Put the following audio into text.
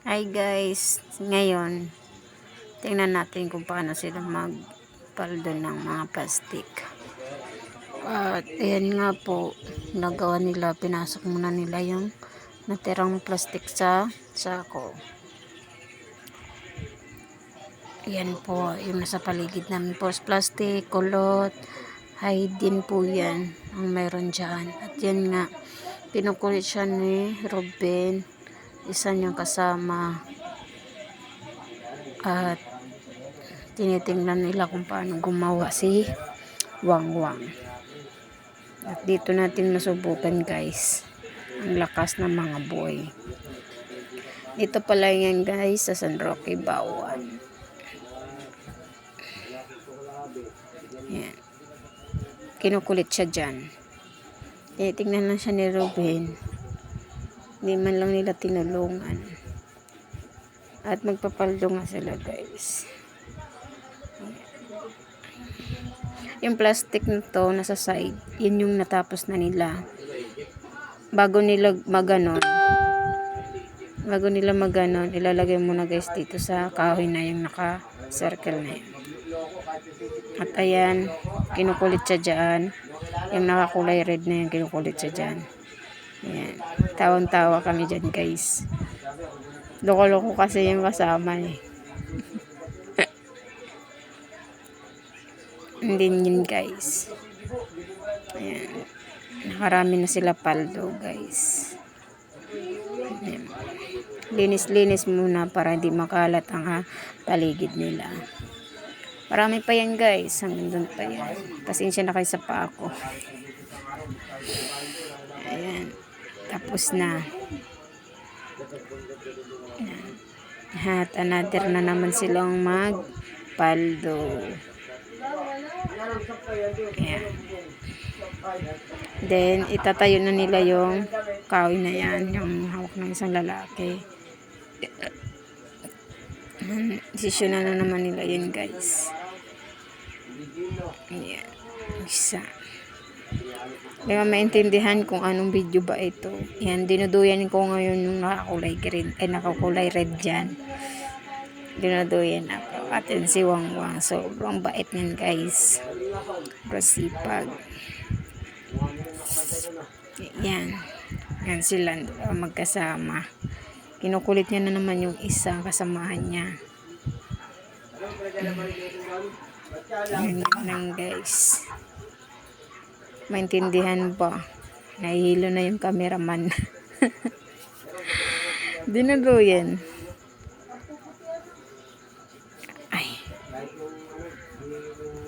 Hi guys, ngayon tingnan natin kung paano sila magpaldo ng mga plastic. At ayan nga po, nagawa nila, pinasok muna nila yung natirang plastic sa sako. Ayan po, yung nasa paligid namin po, plastic, kulot, hide din po yan ang meron dyan. At yan nga, pinukulit siya ni Ruben, isa niyang kasama. At tinitingnan nila kung paano gumawa si Wangwang. At dito natin masubukan guys ang lakas ng mga boy. Dito pala yan guys sa San Roque, Bawan. Yan. Kinukulit siya dyan. Tinitingnan lang siya ni Ruben. Hindi man lang nila tinulungan. At magpapaldo nga sila guys. Yung plastic na to nasa side, yun yung natapos na nila. Bago nila maganon, ilalagay muna guys dito sa kahoy na yung naka-circle na yun. At ayan, kinukulit siya dyan. Yung nakakulay red na yun, kinukulit siya dyan. Ayan, tawang-tawa kami dyan guys. Loko-loko kasi yung kasama eh. Hindi yun guys. Ayan. Nakarami na sila paldo guys. Ayan. Linis-linis muna para hindi makalat ang paligid nila. Marami pa yan guys. Hanggang doon pa yan. Pasensya na kayo sa pa ako. Ayan. Tapos na. Ayan. At another na naman silang magpaldo. Ayan. Then, itatayo na nila yung kahoy na yan, yung hawak ng isang lalaki. Desisyon na naman nila yun guys. Ayan. Isa. Hindi ko maintindihan kung anong video ba ito. Ayan, dinuduyan ko ngayon yung nakakulay green, nakakulay red dyan. Dinuduyan ako. Atin si Wangwang. Sobrang bait niyan guys. Prosipag. Yan. Yan sila magkasama. Kinukulit niya na naman yung isa kasamahan niya. Yan lang guys. Maintindihan ba? Nahihilo na yung cameraman. Dinuduyan. Ay.